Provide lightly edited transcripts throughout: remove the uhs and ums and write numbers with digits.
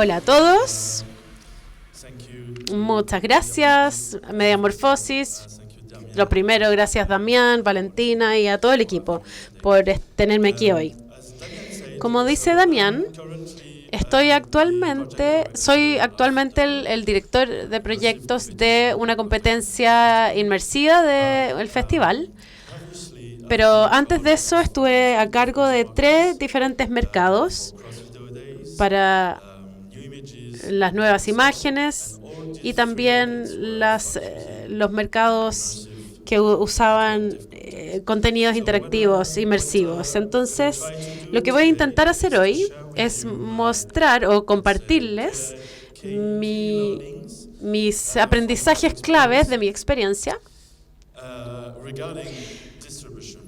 Hola a todos. Muchas gracias, Mediamorfosis. Lo primero, gracias Damián, Valentina y a todo el equipo por tenerme aquí hoy. Como dice Damián, soy actualmente el director de proyectos de una competencia inmersiva del festival. Pero antes de eso estuve a cargo de 3 diferentes mercados para las nuevas imágenes y también los mercados que usaban contenidos interactivos, inmersivos. Entonces, lo que voy a intentar hacer hoy es mostrar o compartirles mis aprendizajes claves de mi experiencia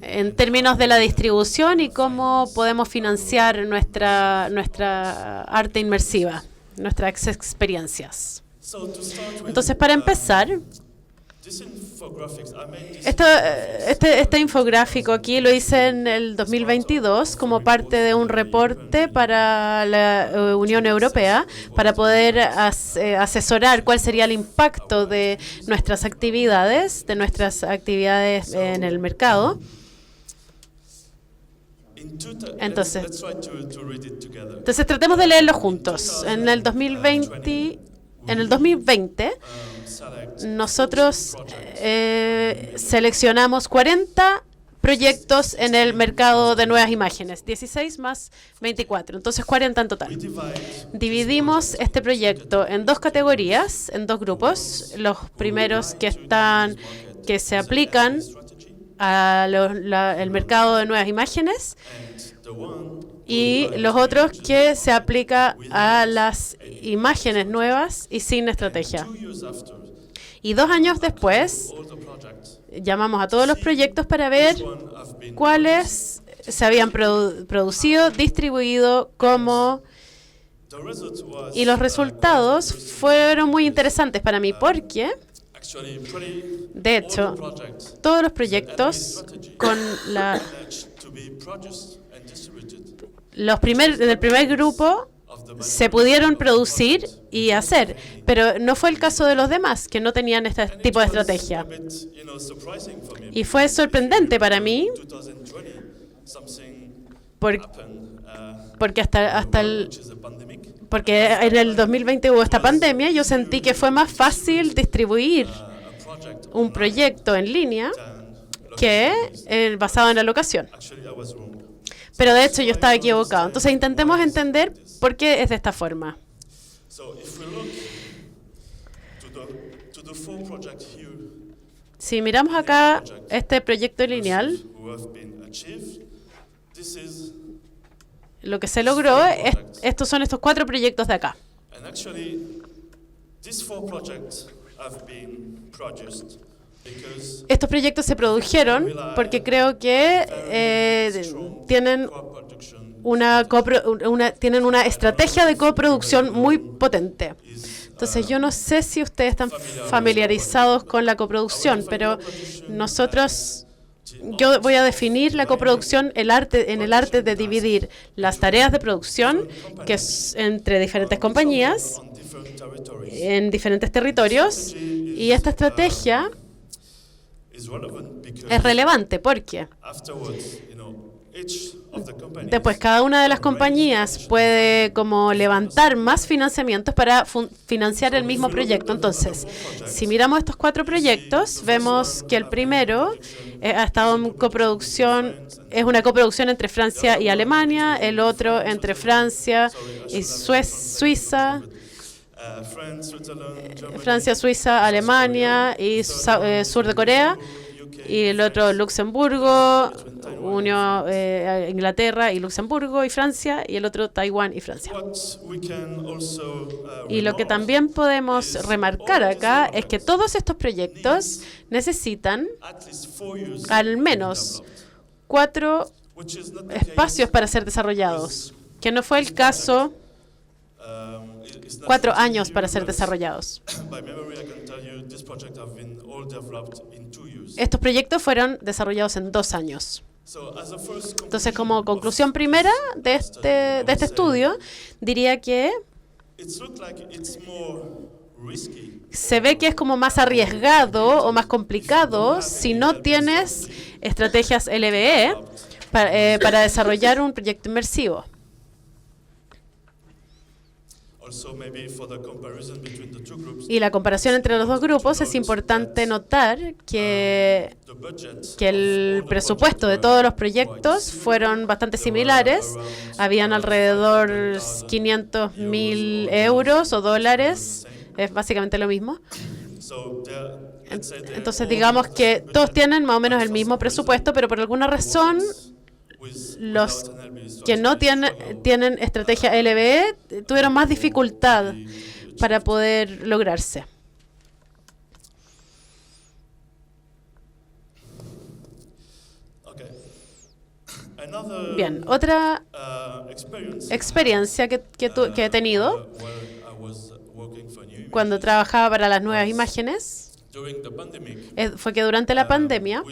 en términos de la distribución y cómo podemos financiar nuestra arte inmersiva, nuestras experiencias. Entonces, para empezar, este infográfico aquí lo hice en el 2022 como parte de un reporte para la Unión Europea para poder asesorar cuál sería el impacto de nuestras actividades en el mercado. Entonces tratemos de leerlo juntos. En el 2020, nosotros seleccionamos 40 proyectos en el mercado de nuevas imágenes, 16 más 24, entonces 40 en total. Dividimos este proyecto en 2 categorías, en 2 grupos. Los primeros que se aplican al mercado de nuevas imágenes y los otros que se aplica a las imágenes nuevas y sin estrategia. Y 2 años después, llamamos a todos los proyectos para ver cuáles se habían producido, distribuido, cómo. Y los resultados fueron muy interesantes para mí porque, de hecho, todos los proyectos del primer grupo se pudieron producir y hacer, pero no fue el caso de los demás que no tenían este tipo de estrategia. Y fue sorprendente para mí porque porque en el 2020 hubo esta pandemia. Yo sentí que fue más fácil distribuir un proyecto en línea que basado en la locación. Pero de hecho yo estaba equivocado. Entonces intentemos entender por qué es de esta forma. Si miramos acá este proyecto lineal, lo que se logró, estos son estos 4 proyectos de acá. Estos proyectos se produjeron porque creo que tienen una estrategia de coproducción muy potente. Entonces, yo no sé si ustedes están familiarizados con la coproducción, pero yo voy a definir la coproducción en el arte de dividir las tareas de producción que es entre diferentes compañías en diferentes territorios, y esta estrategia es relevante porque después cada una de las compañías puede como levantar más financiamientos para financiar el mismo proyecto. Entonces, si miramos estos 4 proyectos, vemos que el primero ha estado en coproducción, es una coproducción entre Francia y Alemania, el otro entre Francia y Suiza, Suiza, Alemania y sur de Corea, y el otro Luxemburgo, Inglaterra y Luxemburgo y Francia, y el otro Taiwán y Francia. Y lo que también podemos remarcar acá es que todos estos proyectos necesitan al menos 4 espacios para ser desarrollados, que no fue el caso. 4 años para ser desarrollados. Estos proyectos fueron desarrollados en 2 años. Entonces, como conclusión primera de este estudio, diría que Se ve que es como más arriesgado o más complicado si no tienes estrategias LBE para desarrollar un proyecto inmersivo. Y la comparación entre los dos grupos, es importante notar que el presupuesto de todos los proyectos fueron bastante similares. Habían alrededor 500.000 euros o dólares, es básicamente lo mismo. Entonces digamos que todos tienen más o menos el mismo presupuesto, pero por alguna razón los que no tienen estrategia LBE tuvieron más dificultad para poder lograrse. Bien, otra experiencia que he tenido cuando trabajaba para las nuevas imágenes fue que durante la pandemia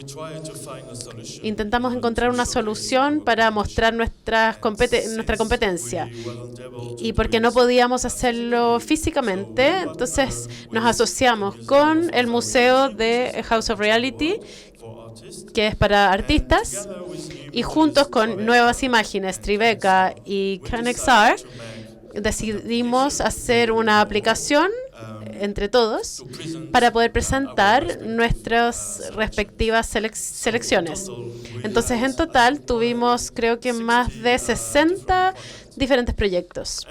intentamos encontrar una solución para mostrar nuestra competencia. Y porque no podíamos hacerlo físicamente, entonces nos asociamos con el Museo de House of Reality, que es para artistas, y juntos con Nuevas Imágenes, Tribeca y CanXR, decidimos hacer una aplicación entre todos para poder presentar nuestras respectivas selecciones. Entonces, en total, tuvimos creo que más de 60 diferentes proyectos.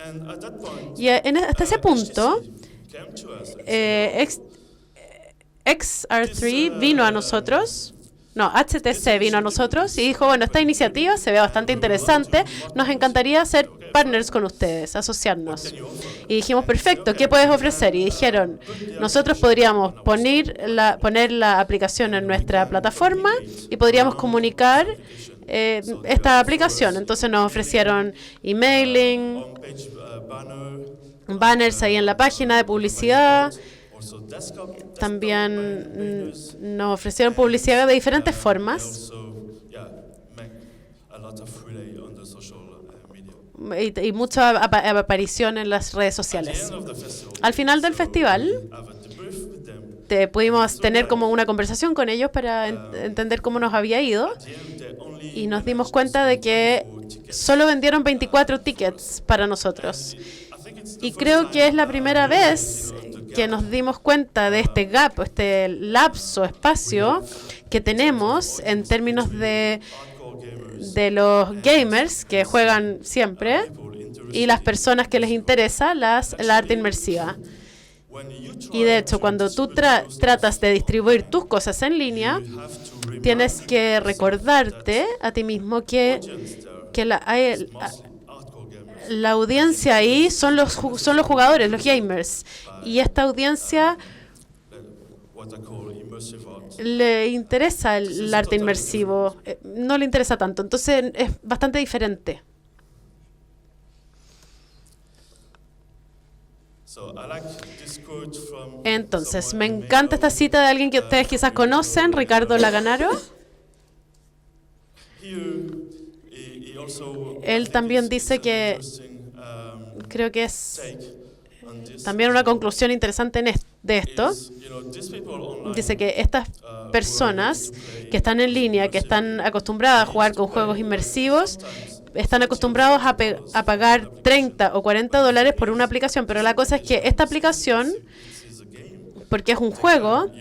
Y hasta ese punto, XR3 vino a nosotros. No, HTC vino a nosotros y dijo, bueno, esta iniciativa se ve bastante interesante, nos encantaría ser partners con ustedes, asociarnos. Y dijimos, perfecto, ¿qué puedes ofrecer? Y dijeron, nosotros podríamos poner la aplicación en nuestra plataforma y podríamos comunicar esta aplicación. Entonces nos ofrecieron emailing, banners ahí en la página de publicidad. También nos ofrecieron publicidad de diferentes formas y mucha aparición en las redes sociales. Al final del festival pudimos tener como una conversación con ellos para entender cómo nos había ido y nos dimos cuenta de que solo vendieron 24 tickets para nosotros. Y creo que es la primera vez que nos dimos cuenta de este gap, este lapso, espacio que tenemos en términos de los gamers que juegan siempre y las personas que les interesa la arte inmersiva. Y de hecho, cuando tú tratas de distribuir tus cosas en línea, tienes que recordarte a ti mismo que la audiencia ahí son los jugadores, los gamers. Y esta audiencia le interesa el arte inmersivo, no le interesa tanto. Entonces es bastante diferente. Entonces, me encanta esta cita de alguien que ustedes quizás conocen, Ricardo Laganaro. Él también dice que, creo que es también una conclusión interesante de esto, dice que estas personas que están en línea, que están acostumbradas a jugar con juegos inmersivos, están acostumbrados a pagar 30 o 40 dólares por una aplicación, pero la cosa es que esta aplicación, porque es un juego,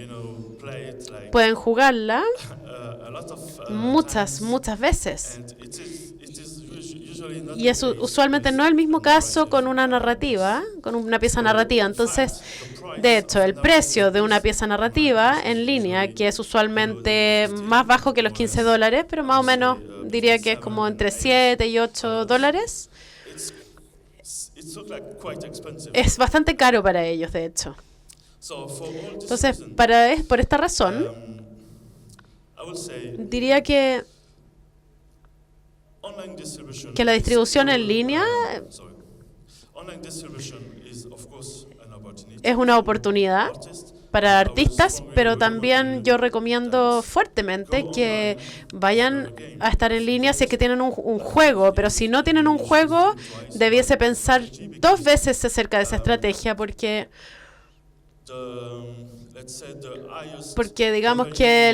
pueden jugarla muchas veces. Y es usualmente no el mismo caso con una narrativa, con una pieza narrativa. Entonces, de hecho, el precio de una pieza narrativa en línea, que es usualmente más bajo que los 15 dólares, pero más o menos diría que es como entre 7 y 8 dólares, es bastante caro para ellos, de hecho. Entonces, por esta razón, diría que la distribución en línea es una oportunidad para artistas, pero también yo recomiendo fuertemente que vayan a estar en línea si es que tienen un juego, pero si no tienen un juego, debiese pensar 2 veces acerca de esa estrategia, porque digamos que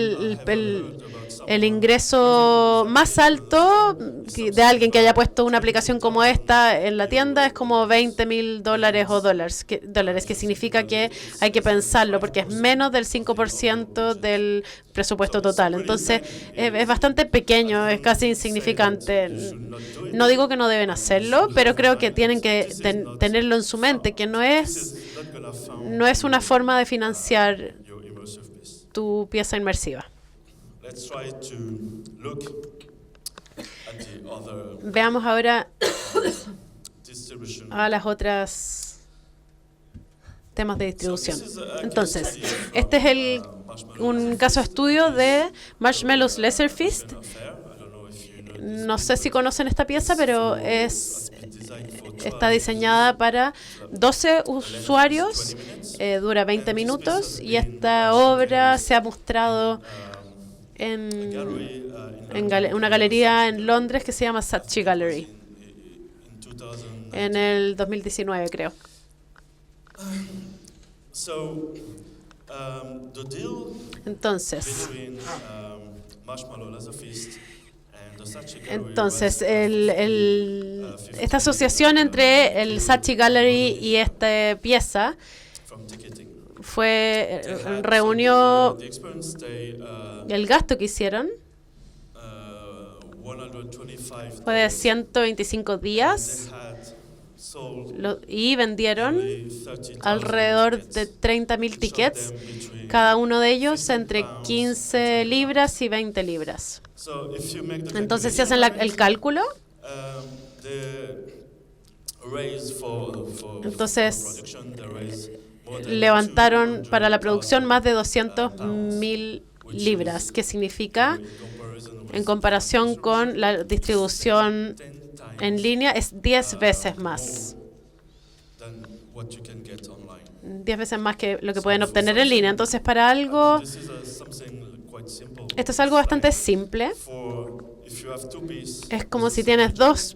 el ingreso más alto de alguien que haya puesto una aplicación como esta en la tienda es como $20,000 o dólares, que significa que hay que pensarlo porque es menos del 5% del presupuesto total. Entonces es bastante pequeño, es casi insignificante. No digo que no deben hacerlo, pero creo que tienen que tenerlo en su mente, que no es una forma de financiar tu pieza inmersiva. Veamos ahora a las otras temas de distribución. Entonces, este es un caso de estudio de Marshmallows Laser Feast. No sé si conocen esta pieza, pero está diseñada para 12 usuarios, dura 20 minutos y esta obra se ha mostrado en una galería en Londres que se llama Saatchi Gallery en el 2019, creo. Entonces, esta asociación entre el Saatchi Gallery y esta pieza reunió el gasto que hicieron fue de 125 días y vendieron alrededor de 30,000 tickets, cada uno de ellos entre 15 libras y 20 libras. Entonces, si hacen el cálculo, entonces levantaron para la producción más de 200,000 libras, que significa, en comparación con la distribución en línea, es 10 veces más. 10 veces más que lo que pueden obtener en línea. Entonces, para algo, esto es algo bastante simple. Es como si tienes dos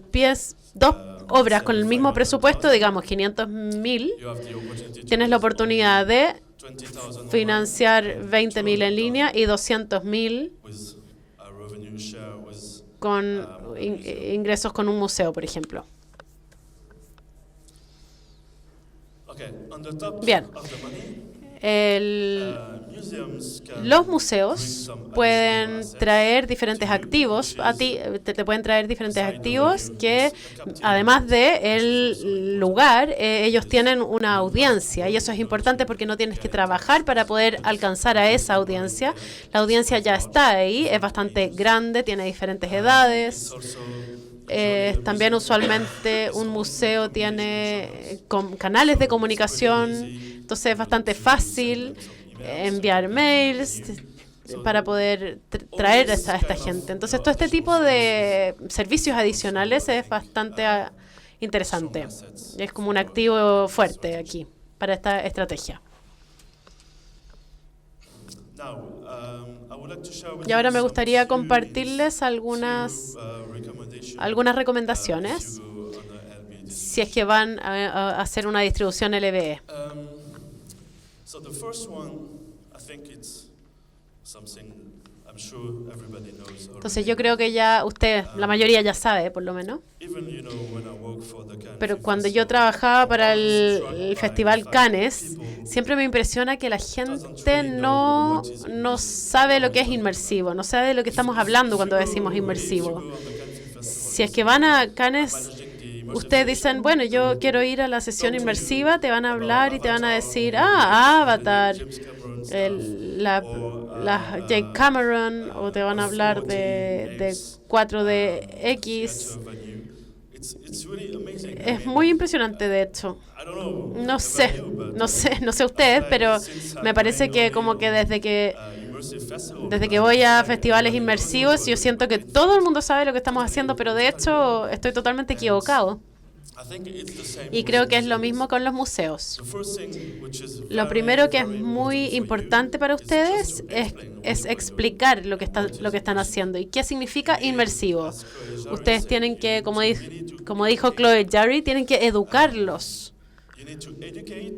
obras con el mismo presupuesto, digamos 500,000, tienes la oportunidad de financiar 20,000 en línea y 200,000 con ingresos con un museo, por ejemplo. Bien. Los museos pueden traer diferentes activos a ti, te pueden traer diferentes activos que, además de el lugar, ellos tienen una audiencia, y eso es importante porque no tienes que trabajar para poder alcanzar a esa audiencia. La audiencia ya está ahí, es bastante grande, tiene diferentes edades. También usualmente un museo tiene canales de comunicación, entonces es bastante fácil enviar mails para poder traer a esta gente. Entonces, todo este tipo de servicios adicionales es bastante interesante. Es como un activo fuerte aquí para esta estrategia. Y ahora me gustaría compartirles algunas recomendaciones si es que van a hacer una distribución LBE. Entonces yo creo que ya la mayoría ya sabe, por lo menos. Pero cuando yo trabajaba para el Festival Cannes, siempre me impresiona que la gente no sabe lo que es inmersivo, no sabe de lo que estamos hablando cuando decimos inmersivo. Si es que van a Cannes, ustedes dicen, bueno, yo quiero ir a la sesión inmersiva, te van a hablar y te van a decir, Avatar, James Cameron, o te van a hablar de 4DX. Es muy impresionante, de hecho. No sé ustedes, pero me parece que como que desde que voy a festivales inmersivos, yo siento que todo el mundo sabe lo que estamos haciendo, pero de hecho estoy totalmente equivocado. Y creo que es lo mismo con los museos. Lo primero que es muy importante para ustedes es explicar lo que están haciendo. ¿Y qué significa inmersivo? Ustedes tienen que, como dijo Chloe Jarry, tienen que educarlos.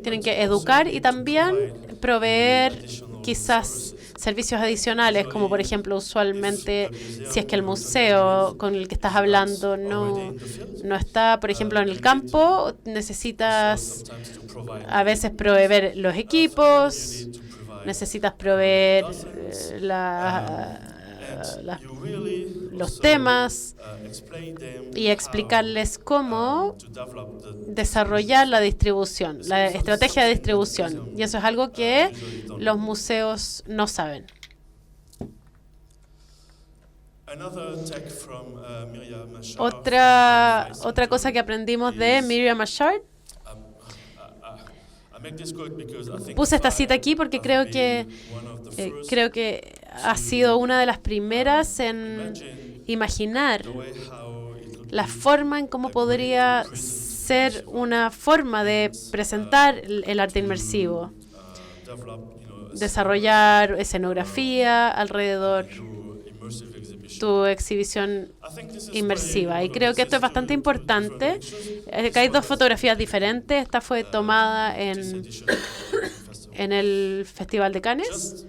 Tienen que educar y también proveer quizás servicios adicionales, como por ejemplo, usualmente, si es que el museo con el que estás hablando no está, por ejemplo, en el campo, necesitas a veces proveer los equipos, necesitas proveer los temas y explicarles cómo desarrollar la distribución, la estrategia de distribución. Y eso es algo que los museos no saben. Otra cosa que aprendimos de Miriam Ashard. Puse esta cita aquí porque creo que ha sido una de las primeras en imaginar la forma en cómo podría ser una forma de presentar el arte inmersivo. Desarrollar escenografía alrededor tu exhibición inmersiva. Y creo que esto es bastante importante. Hay dos fotografías diferentes. Esta fue tomada en el Festival de Cannes.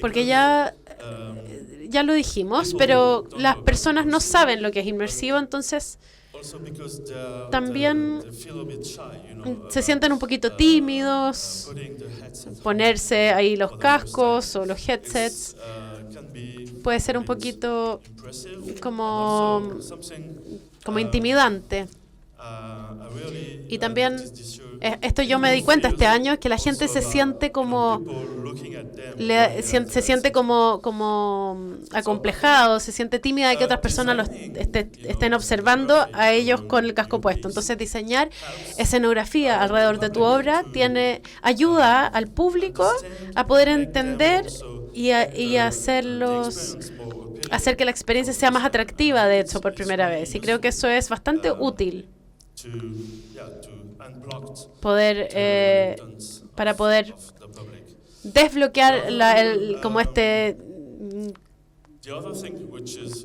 Porque ya lo dijimos, pero las personas no saben lo que es inmersivo, entonces también se sienten un poquito tímidos. Ponerse ahí los cascos o los headsets puede ser un poquito como intimidante. Y también, esto yo me di cuenta este año, es que la gente se siente como acomplejado, se siente tímida de que otras personas los estén observando a ellos con el casco puesto. Entonces, diseñar escenografía alrededor de tu obra ayuda al público a poder entender y hacer que la experiencia sea más atractiva, de hecho, por primera vez. Y creo que eso es bastante útil para poder desbloquear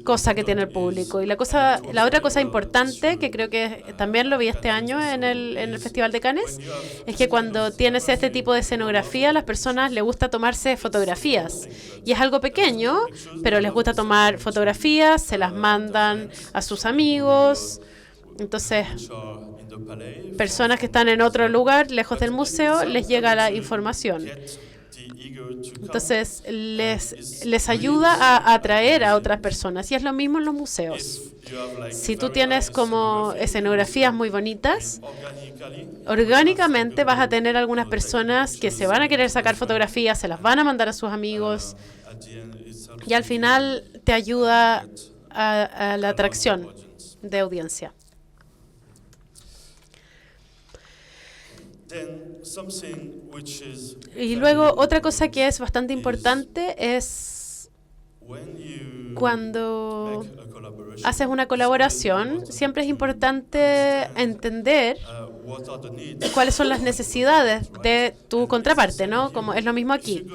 cosa que tiene el público. Y la otra cosa importante, que creo que también lo vi este año en el Festival de Cannes, es que cuando tienes este tipo de escenografía, a las personas les gusta tomarse fotografías. Y es algo pequeño, pero les gusta tomar fotografías, se las mandan a sus amigos. Entonces, personas que están en otro lugar, lejos del museo, les llega la información. Entonces, les ayuda a atraer a otras personas. Y es lo mismo en los museos. Si tú tienes como escenografías muy bonitas, orgánicamente vas a tener algunas personas que se van a querer sacar fotografías, se las van a mandar a sus amigos. Y al final te ayuda a la atracción de audiencia. Y luego otra cosa que es bastante importante es cuando haces una colaboración, siempre es importante entender cuáles son las necesidades de tu contraparte, ¿no? Como es lo mismo aquí.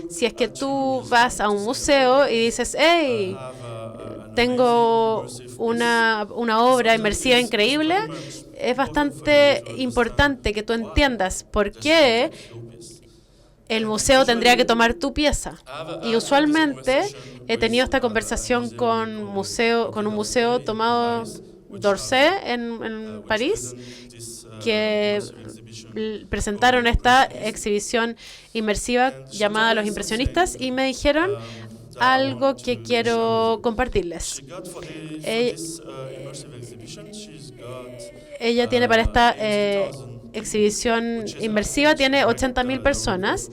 Si es que tú vas a un museo y dices, hey, tengo una obra inmersiva increíble, es bastante importante que tú entiendas por qué el museo tendría que tomar tu pieza. Y usualmente he tenido esta conversación con un museo tomado d'Orsay en París, que presentaron esta exhibición inmersiva llamada Los Impresionistas y me dijeron algo que quiero compartirles. Ella tiene para esta exhibición inmersiva, tiene 80,000 personas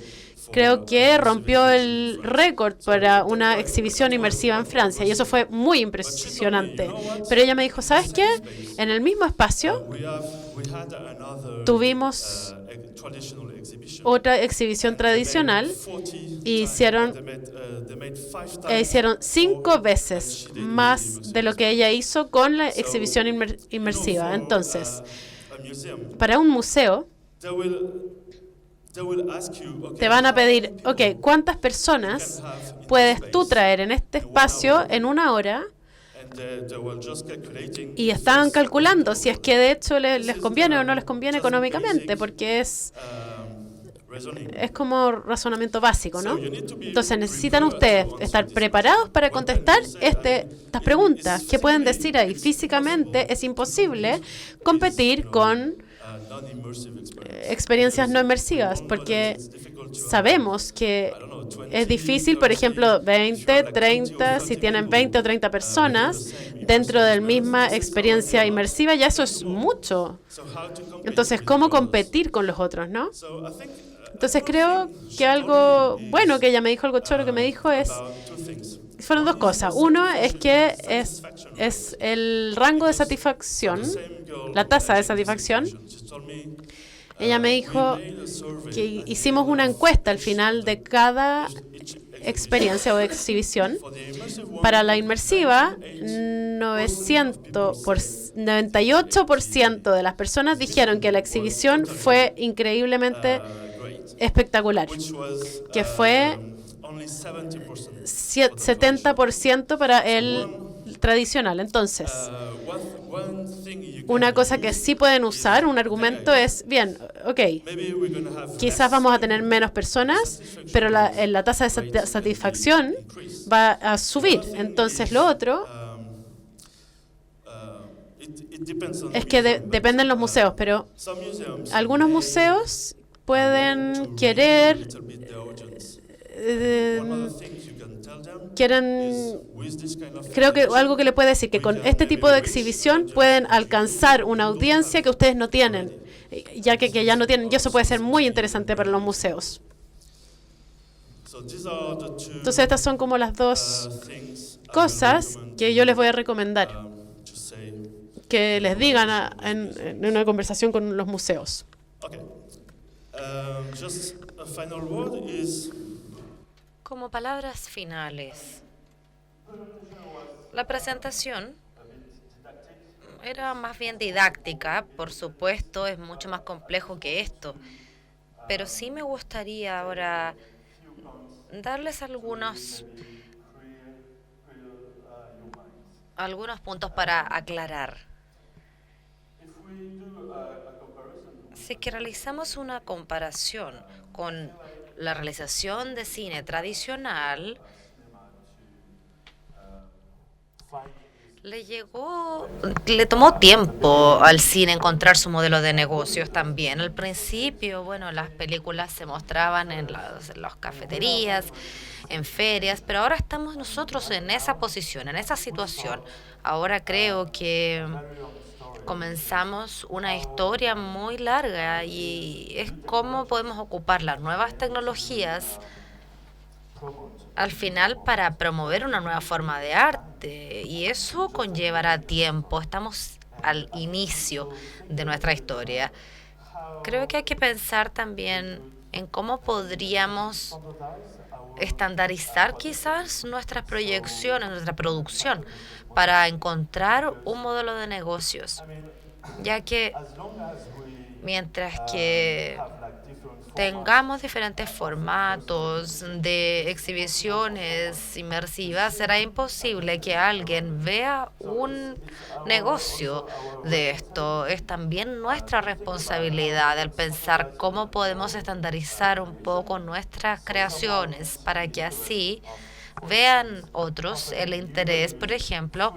creo que rompió el récord para una exhibición inmersiva en Francia y eso fue muy impresionante. Pero ella me dijo, ¿sabes qué? En el mismo espacio tuvimos otra exhibición tradicional y hicieron 5 veces más de lo que ella hizo con la exhibición inmersiva. Entonces, para un museo, te van a pedir, ok, ¿cuántas personas puedes tú traer en este espacio en una hora? Y estaban calculando si es que de hecho les conviene o no les conviene económicamente, porque es como razonamiento básico, ¿no? Entonces necesitan ustedes estar preparados para contestar estas preguntas. ¿Qué pueden decir ahí? Físicamente es imposible competir con experiencias no inmersivas, porque sabemos que es difícil, por ejemplo, 20, 30, si tienen 20 o 30 personas dentro de la misma experiencia inmersiva, ya eso es mucho. Entonces, ¿cómo competir con los otros, no? Entonces creo que algo bueno que ella me dijo, algo choro que me dijo fueron 2 cosas. Uno es que es el rango de satisfacción, la tasa de satisfacción. Ella me dijo que hicimos una encuesta al final de cada experiencia o exhibición. Para la inmersiva, 98% de las personas dijeron que la exhibición fue increíblemente espectacular, que fue 70% para el tradicional. Entonces, una cosa que sí pueden usar, un argumento es, bien, ok, quizás vamos a tener menos personas, pero la tasa de satisfacción va a subir. Entonces, lo otro es que dependen los museos, pero algunos museos pueden creo que algo que le puede decir, que con este tipo de exhibición pueden alcanzar una audiencia que ustedes no tienen, ya que ya no tienen, y eso puede ser muy interesante para los museos. Entonces estas son como las 2 cosas que yo les voy a recomendar que les digan en una conversación con los museos. Como palabras finales, la presentación era más bien didáctica, por supuesto, es mucho más complejo que esto, pero sí me gustaría ahora darles algunos puntos para aclarar. Si es que realizamos una comparación con la realización de cine tradicional, le tomó tiempo al cine encontrar su modelo de negocios también. Al principio, bueno, las películas se mostraban en las cafeterías, en ferias, pero ahora estamos nosotros en esa posición, en esa situación. Ahora creo que comenzamos una historia muy larga y es cómo podemos ocupar las nuevas tecnologías al final para promover una nueva forma de arte y eso conllevará tiempo. Estamos al inicio de nuestra historia. Creo que hay que pensar también en cómo podríamos estandarizar quizás nuestras proyecciones, nuestra producción, para encontrar un modelo de negocios, ya que mientras que tengamos diferentes formatos de exhibiciones inmersivas, será imposible que alguien vea un negocio de esto. Es también nuestra responsabilidad el pensar cómo podemos estandarizar un poco nuestras creaciones para que así vean otros el interés, por ejemplo,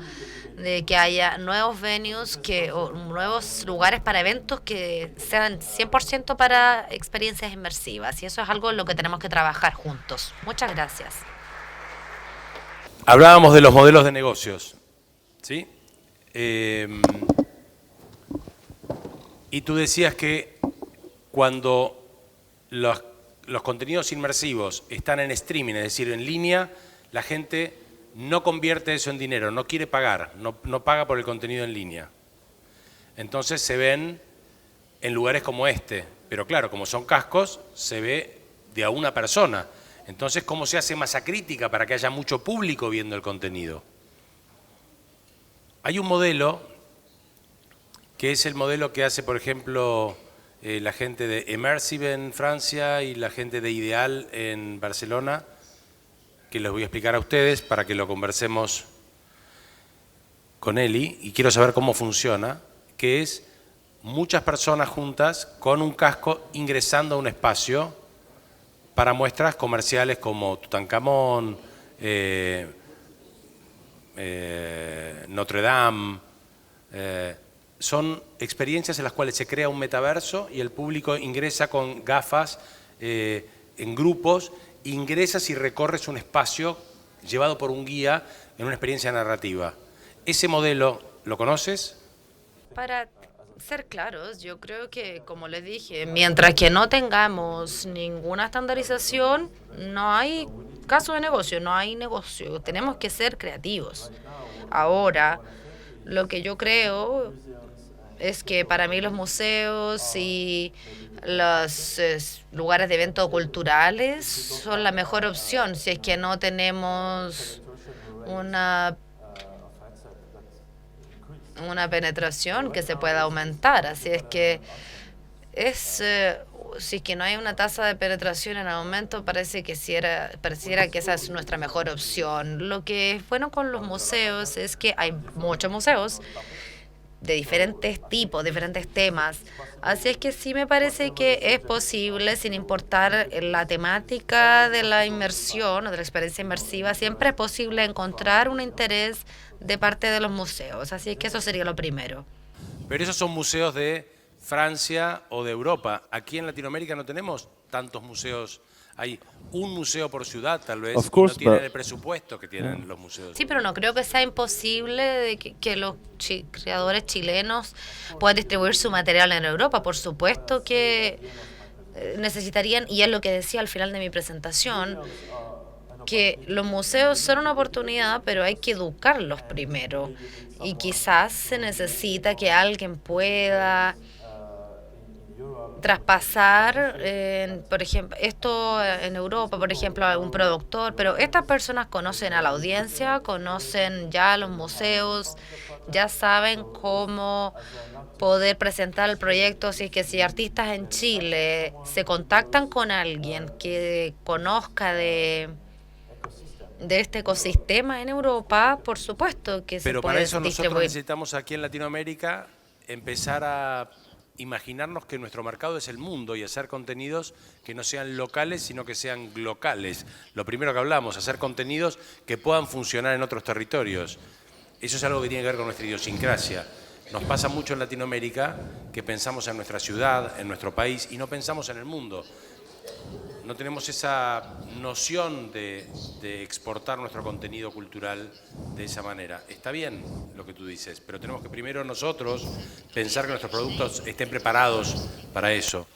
de que haya nuevos venues o nuevos lugares para eventos que sean 100% para experiencias inmersivas. Y eso es algo en lo que tenemos que trabajar juntos. Muchas gracias. Hablábamos de los modelos de negocios, ¿sí? Y tú decías que cuando los contenidos inmersivos están en streaming, es decir, en línea, la gente no convierte eso en dinero, no quiere pagar, no paga por el contenido en línea. Entonces se ven en lugares como este, pero claro, como son cascos, se ve de a una persona. Entonces, ¿cómo se hace masa crítica para que haya mucho público viendo el contenido? Hay un modelo, que es el modelo que hace, por ejemplo, la gente de Immersive en Francia y la gente de Ideal en Barcelona, que les voy a explicar a ustedes para que lo conversemos con Eli, y quiero saber cómo funciona, que es muchas personas juntas con un casco ingresando a un espacio para muestras comerciales como Tutankamón, Notre Dame. Son experiencias en las cuales se crea un metaverso y el público ingresa con gafas en grupos, ingresas y recorres un espacio llevado por un guía en una experiencia narrativa. ¿Ese modelo lo conoces? Para ser claros, yo creo que, como les dije, mientras que no tengamos ninguna estandarización, no hay caso de negocio, no hay negocio. Tenemos que ser creativos. Ahora, lo que yo creo es que para mí los museos y los lugares de eventos culturales son la mejor opción si es que no tenemos una penetración que se pueda aumentar. Así es que si es que no hay una tasa de penetración en aumento, pareciera que esa es nuestra mejor opción. Lo que es bueno con los museos es que hay muchos museos de diferentes tipos, diferentes temas. Así es que sí me parece que es posible, sin importar la temática de la inmersión o de la experiencia inmersiva, siempre es posible encontrar un interés de parte de los museos. Así es que eso sería lo primero. Pero esos son museos de Francia o de Europa. Aquí en Latinoamérica no tenemos tantos museos. Hay un museo por ciudad, tal vez, y no tienen el presupuesto que tienen los museos. Sí, pero no creo que sea imposible de que los creadores chilenos puedan distribuir su material en Europa. Por supuesto que necesitarían, y es lo que decía al final de mi presentación, que los museos son una oportunidad, pero hay que educarlos primero. Y quizás se necesita que alguien pueda traspasar, por ejemplo, esto en Europa, por ejemplo, a un productor, pero estas personas conocen a la audiencia, conocen ya los museos, ya saben cómo poder presentar el proyecto. Así que si artistas en Chile se contactan con alguien que conozca de este ecosistema en Europa, por supuesto que se puede distribuir. Pero para eso nosotros necesitamos aquí en Latinoamérica empezar a imaginarnos que nuestro mercado es el mundo y hacer contenidos que no sean locales, sino que sean glocales. Lo primero que hablamos, hacer contenidos que puedan funcionar en otros territorios. Eso es algo que tiene que ver con nuestra idiosincrasia. Nos pasa mucho en Latinoamérica que pensamos en nuestra ciudad, en nuestro país, y no pensamos en el mundo. No tenemos esa noción de exportar nuestro contenido cultural de esa manera. Está bien lo que tú dices, pero tenemos que primero nosotros pensar que nuestros productos estén preparados para eso.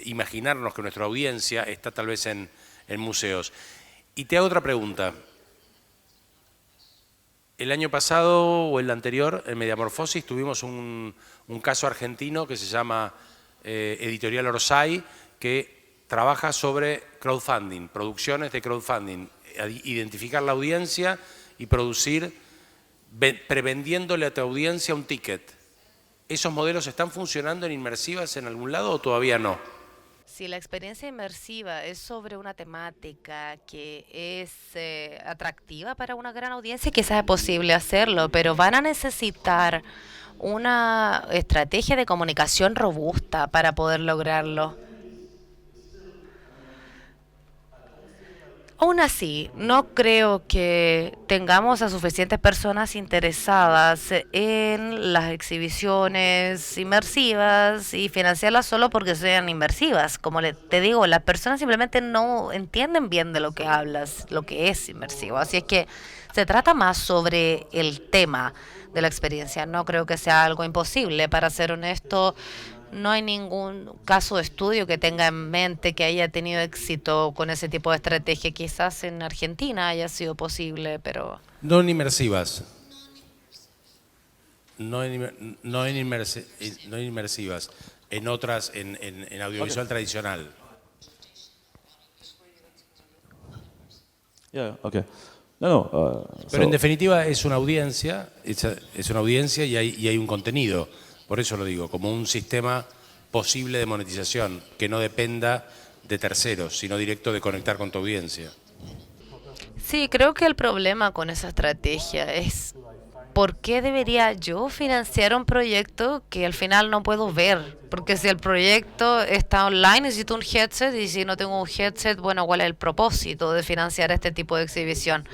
Imaginarnos que nuestra audiencia está tal vez en museos. Y te hago otra pregunta. El año pasado o el anterior, en Mediamorfosis, tuvimos un caso argentino que se llama Editorial Orsay, que trabaja sobre crowdfunding, producciones de crowdfunding, identificar la audiencia y producir prevendiéndole a tu audiencia un ticket. ¿Esos modelos están funcionando en inmersivas en algún lado o todavía no? Si la experiencia inmersiva es sobre una temática que es atractiva para una gran audiencia, quizás es posible hacerlo, pero van a necesitar una estrategia de comunicación robusta para poder lograrlo. Aún así, no creo que tengamos a suficientes personas interesadas en las exhibiciones inmersivas y financiarlas solo porque sean inmersivas. Como te digo, las personas simplemente no entienden bien de lo que hablas, lo que es inmersivo. Así es que se trata más sobre el tema de la experiencia. No creo que sea algo imposible. Para ser honesto, No hay ningún caso de estudio que tenga en mente que haya tenido éxito con ese tipo de estrategia. Quizás en Argentina haya sido posible, pero No en inmersivas. No en inmersivas. En otras, en audiovisual tradicional. Yeah, okay. No, Pero en definitiva es una audiencia, es una audiencia y hay un contenido. Por eso lo digo, como un sistema posible de monetización que no dependa de terceros, sino directo de conectar con tu audiencia. sí, creo que el problema con esa estrategia es ¿por qué debería yo financiar un proyecto que al final no puedo ver? Porque si el proyecto está online, necesito un headset y si no tengo un headset, bueno, ¿cuál es el propósito de financiar este tipo de exhibición?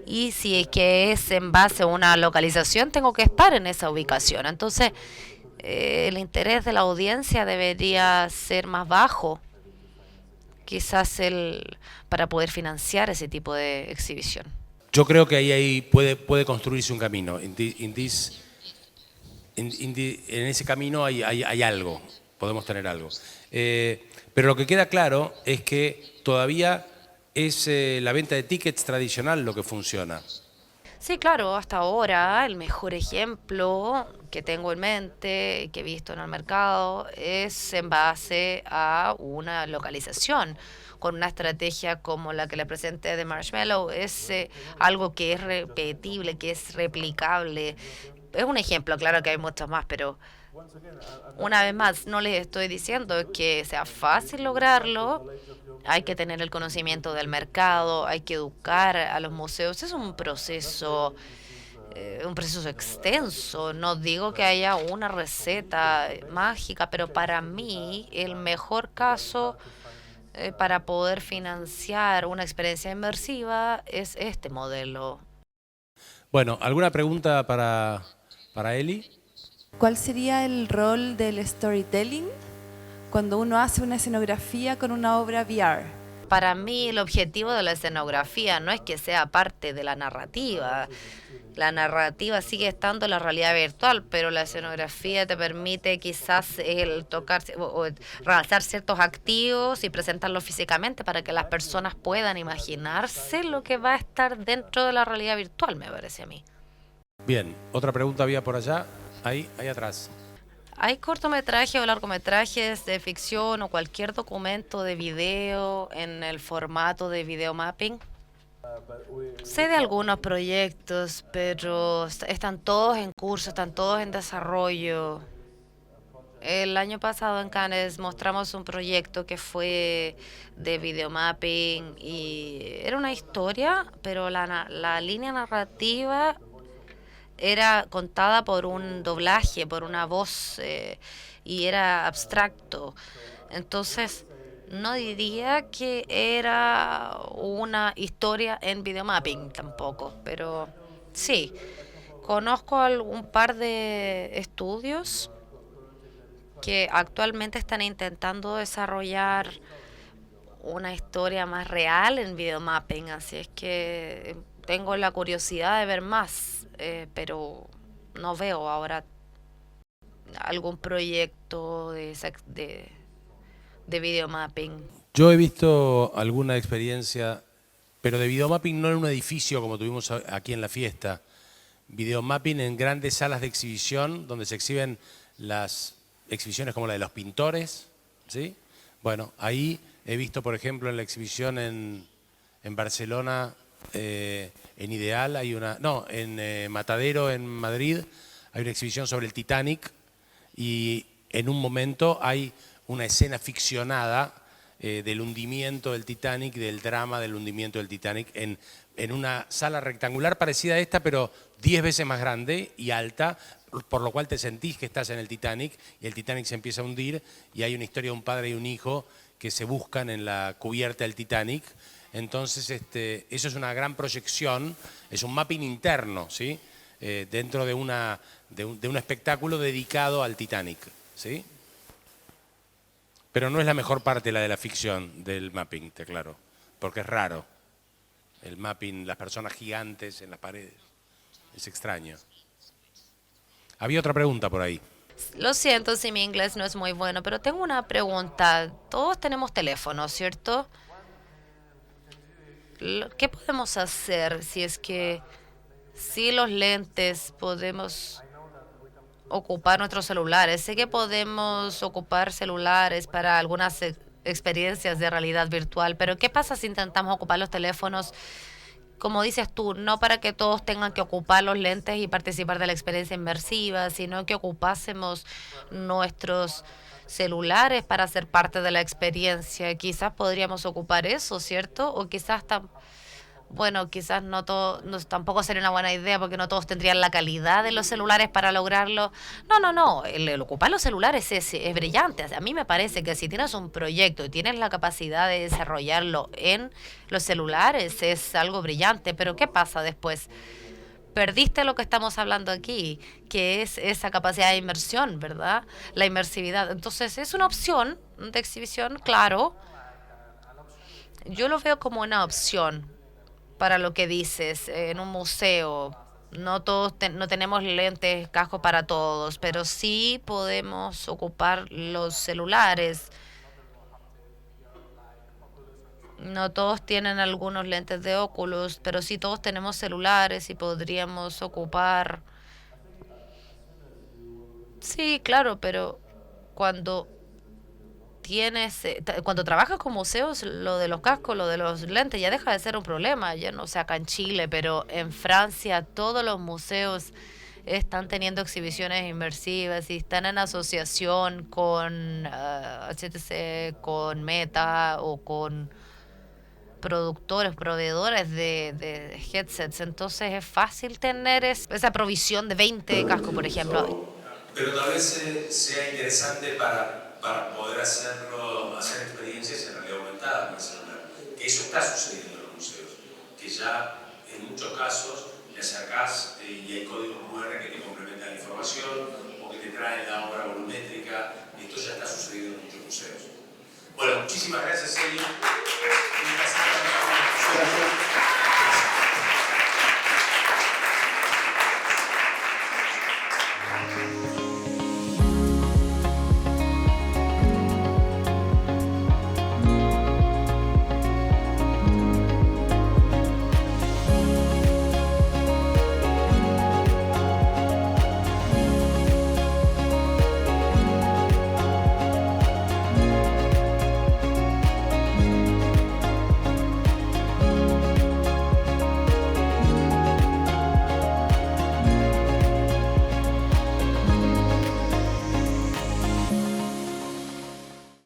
Y si es que es en base a una localización, tengo que estar en esa ubicación. Entonces, el interés de la audiencia debería ser más bajo, quizás para poder financiar ese tipo de exhibición. Yo creo que ahí puede construirse un camino. En ese camino hay algo, podemos tener algo. Pero lo que queda claro es que todavía es la venta de tickets tradicional lo que funciona. Sí, claro, hasta ahora el mejor ejemplo que tengo en mente, que he visto en el mercado, es en base a una localización, con una estrategia como la que le presenté de Marshmallow. Es algo que es repetible, que es replicable. Es un ejemplo, claro que hay muchos más, pero una vez más, no les estoy diciendo que sea fácil lograrlo. Hay que tener el conocimiento del mercado, hay que educar a los museos. Es un proceso extenso. No digo que haya una receta mágica, pero para mí el mejor caso para poder financiar una experiencia inmersiva es este modelo. Bueno, ¿alguna pregunta para Eli? ¿Cuál sería el rol del storytelling cuando uno hace una escenografía con una obra VR? Para mí el objetivo de la escenografía no es que sea parte de la narrativa. La narrativa sigue estando en la realidad virtual, pero la escenografía te permite quizás el tocar o realzar ciertos activos y presentarlos físicamente para que las personas puedan imaginarse lo que va a estar dentro de la realidad virtual, me parece a mí. Bien, otra pregunta había por allá, ahí atrás. Hay cortometrajes o largometrajes de ficción o cualquier documento de video en el formato de video mapping. Sé de algunos proyectos, pero están todos en curso, están todos en desarrollo. El año pasado en Cannes mostramos un proyecto que fue de videomapping y era una historia, pero la línea narrativa era contada por un doblaje, por una voz y era abstracto. Entonces, no diría que era una historia en videomapping tampoco, pero sí, conozco un par de estudios que actualmente están intentando desarrollar una historia más real en videomapping, así es que tengo la curiosidad de ver más, pero no veo ahora algún proyecto de videomapping. Yo he visto alguna experiencia, pero de videomapping no en un edificio como tuvimos aquí en la fiesta. Videomapping en grandes salas de exhibición donde se exhiben las exhibiciones como la de los pintores, ¿sí? Bueno, ahí he visto, por ejemplo, en la exhibición en Barcelona, en Ideal, en Matadero, en Madrid, hay una exhibición sobre el Titanic y en un momento hay una escena ficcionada del hundimiento del Titanic, del drama del hundimiento del Titanic, en una sala rectangular parecida a esta, pero 10 veces más grande y alta, por lo cual te sentís que estás en el Titanic y el Titanic se empieza a hundir y hay una historia de un padre y un hijo que se buscan en la cubierta del Titanic. Entonces, eso es una gran proyección, es un mapping interno, ¿sí? Dentro de un espectáculo dedicado al Titanic, ¿sí? Pero no es la mejor parte la de la ficción del mapping, te aclaro, porque es raro. El mapping, las personas gigantes en las paredes, es extraño. Había otra pregunta por ahí. Lo siento si mi inglés no es muy bueno, pero tengo una pregunta. Todos tenemos teléfonos, ¿cierto? ¿Qué podemos hacer si es que si los lentes podemos ocupar nuestros celulares? Sé que podemos ocupar celulares para algunas experiencias de realidad virtual, pero ¿qué pasa si intentamos ocupar los teléfonos, como dices tú, no para que todos tengan que ocupar los lentes y participar de la experiencia inmersiva, sino que ocupásemos nuestros celulares para ser parte de la experiencia? Quizás podríamos ocupar eso, ¿cierto? O quizás bueno, quizás no todo, tampoco sería una buena idea porque no todos tendrían la calidad de los celulares para lograrlo. No. El ocupar los celulares es brillante. A mí me parece que si tienes un proyecto y tienes la capacidad de desarrollarlo en los celulares, es algo brillante. Pero ¿qué pasa después? Perdiste lo que estamos hablando aquí, que es esa capacidad de inmersión, ¿verdad? La inmersividad. Entonces, es una opción de exhibición, claro. Yo lo veo como una opción para lo que dices, en un museo. No todos no tenemos lentes, casco para todos, pero sí podemos ocupar los celulares. No todos tienen algunos lentes de Oculus, pero sí todos tenemos celulares y podríamos ocupar. Sí, claro, pero cuando cuando trabajas con museos, lo de los cascos, lo de los lentes ya deja de ser un problema. Ya no sé acá en Chile, pero en Francia todos los museos están teniendo exhibiciones inmersivas y están en asociación con HTC, con Meta o con productores, proveedores de headsets. Entonces es fácil tener esa provisión de 20 cascos, por ejemplo. Pero tal vez sea interesante para poder hacerlo, hacer experiencias en realidad aumentada con el celular. Que eso está sucediendo en los museos. Que ya en muchos casos le sacás y hay códigos QR que te complementan la información o que te traen la obra volumétrica. Y esto ya está sucediendo en muchos museos. Bueno, muchísimas gracias, Elio. Gracias.